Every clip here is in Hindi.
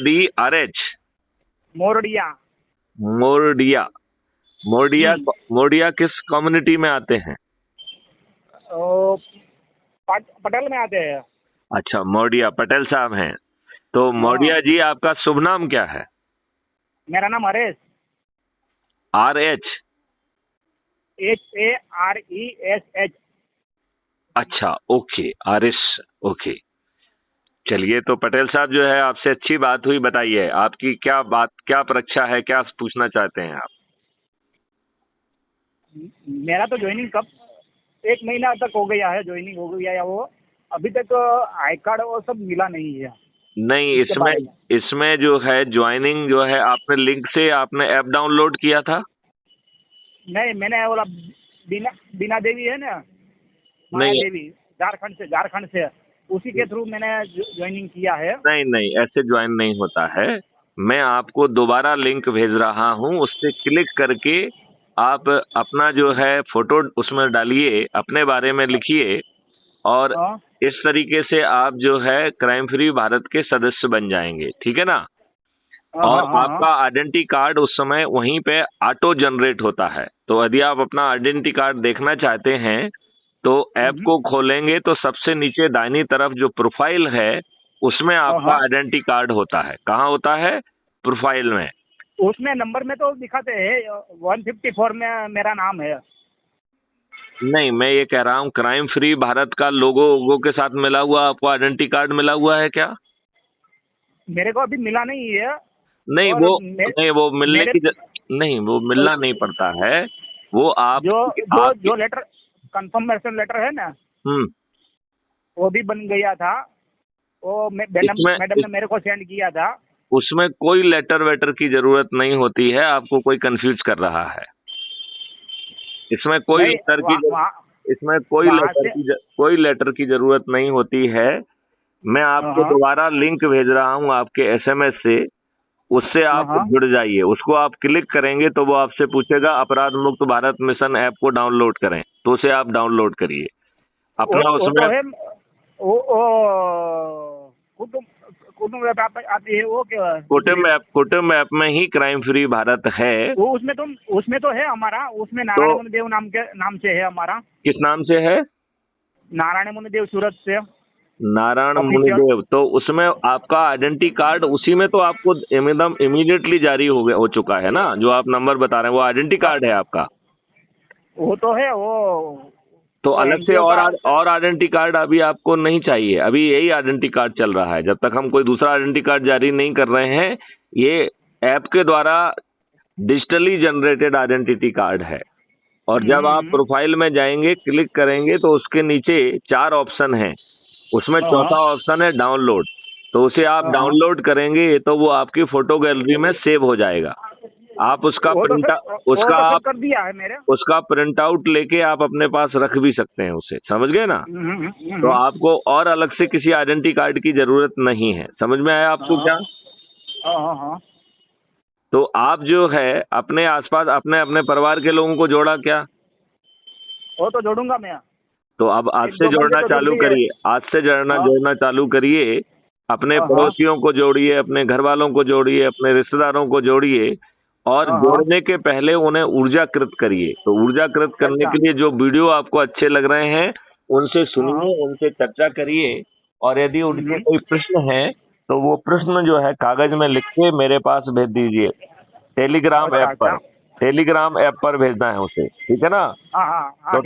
MORDRH। मोरडिया। मोरडिया। मोरडिया। मोरडिया किस कम्युनिटी में आते हैं? पटेल में आते हैं। अच्छा, मोरडिया पटेल साहब हैं। तो मोरडिया जी, आपका शुभ नाम क्या है? मेरा नाम हरेश। RH। HARESH। अच्छा, ओके, आरिश, ओके। चलिए, तो पटेल साहब जो है, आपसे अच्छी बात हुई। बताइए, आपकी क्या बात, क्या परीक्षा है, क्या पूछना चाहते हैं आप? मेरा तो ज्वाइनिंग कब 1 महीना तक हो गया है, ज्वाइनिंग हो गया है। वो अभी तक आई कार्ड वो सब मिला नहीं है। नहीं, इसमें जो है ज्वाइनिंग जो है, आपने लिंक से आपने ऐप डाउनलोड किया था? नहीं, मैंने बोला बीना देवी है ना, माया नहीं देवी, झारखंड से उसी के थ्रू मैंने ज्वाइनिंग किया है। नहीं नहीं, ऐसे ज्वाइन नहीं होता है। मैं आपको दोबारा लिंक भेज रहा हूँ, उस पर क्लिक करके आप अपना जो है फोटो उसमें डालिए, अपने बारे में लिखिए, और इस तरीके से आप जो है क्राइम फ्री भारत के सदस्य बन जाएंगे। ठीक है ना? और आपका आइडेंटिटी कार्ड उस समय वहीं पे ऑटो जनरेट होता है। तो यदि आप अपना आइडेंटिटी कार्ड देखना चाहते हैं तो ऐप को खोलेंगे तो सबसे नीचे दाहिनी तरफ जो प्रोफाइल है उसमें आपका आइडेंटिटी कार्ड होता है। कहाँ होता है? प्रोफाइल में। उसमें नंबर में तो दिखाते हैं 154 में मेरा नाम है। नहीं, मैं ये कह रहा हूँ क्राइम फ्री भारत का लोगो के साथ मिला हुआ आपको आइडेंटिटी कार्ड मिला हुआ है क्या? मेरे को अभी मिला नहीं है। नहीं, वो मिलने की नहीं, वो मिलना नहीं पड़ता है। वो आप जो लेटर, कंफर्मेशन लेटर है ना, वो भी बन गया था। वो मैडम ने मेरे को सेंड किया था। उसमें कोई लेटर वेटर की जरूरत नहीं होती है। आपको कोई कंफ्यूज कर रहा है। इसमें कोई लेटर की जरूरत नहीं होती है। मैं आपको दोबारा लिंक भेज रहा हूँ आपके SMS से, उससे आप जुड़ जाइए। उसको आप क्लिक करेंगे तो वो आपसे पूछेगा अपराध मुक्त भारत मिशन ऐप को डाउनलोड करें, तो उसे आप डाउनलोड करिए अपना। उसमें आती है वो क्या? कुटुंब ऐप में ही क्राइम फ्री भारत है। वो उसमें तो है हमारा। उसमें नारायण मुनिदेव नाम से है हमारा। किस नाम से है? नारायण मुनिदेव, सूरत से। नारायण मुनिदेव। तो उसमें आपका आइडेंटिटी कार्ड उसी में तो आपको एकदम इमीडिएटली जारी हो चुका है ना? जो आप नंबर बता रहे हैं वो आइडेंटिटी कार्ड है आपका। वो तो है। वो तो अलग से और आइडेंटिटी कार्ड अभी आपको नहीं चाहिए। अभी यही आइडेंटिटी कार्ड चल रहा है। जब तक हम कोई दूसरा आइडेंटिटी कार्ड जारी नहीं कर रहे हैं, ये ऐप के द्वारा डिजिटली जनरेटेड आइडेंटिटी कार्ड है। और जब आप प्रोफाइल में जाएंगे, क्लिक करेंगे तो उसके नीचे 4 ऑप्शन हैं। उसमें चौथा ऑप्शन है डाउनलोड। तो उसे आप डाउनलोड करेंगे तो वो आपकी फोटो गैलरी में सेव हो जाएगा। आप उसका प्रिंट आउट लेके आप अपने पास रख भी सकते हैं उसे। समझ गए ना? तो आपको और अलग से किसी आइडेंटिटी कार्ड की जरूरत नहीं है। समझ में आया आपको क्या? तो आप जो है अपने आसपास अपने परिवार के लोगों को जोड़ा क्या? वो तो जोड़ूंगा मैं। तो अब आज से जोड़ना चालू करिए। आज से जोड़ना चालू करिए। अपने पड़ोसियों को जोड़िए, अपने घर वालों को जोड़िए, अपने रिश्तेदारों को जोड़िए। और जोड़ने के पहले उन्हें ऊर्जाकृत करिए। तो ऊर्जाकृत करने के लिए जो वीडियो आपको अच्छे लग रहे हैं उनसे सुनिए, उनसे चर्चा करिए। और यदि उनके कोई प्रश्न है तो वो प्रश्न जो है कागज में लिख के मेरे पास भेज दीजिए। टेलीग्राम ऐप पर भेजना है उसे। ठीक है ना? तो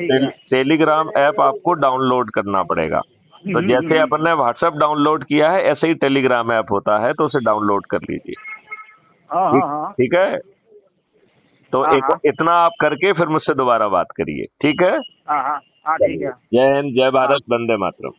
टेलीग्राम ऐप आपको डाउनलोड करना पड़ेगा। तो जैसे अपन ने व्हाट्सएप डाउनलोड किया है ऐसे ही टेलीग्राम ऐप होता है, तो उसे डाउनलोड कर लीजिए। ठीक है? तो इतना आप करके फिर मुझसे दोबारा बात करिए। ठीक है? ठीक है। जय हिंद, जय भारत, वंदे मातरम।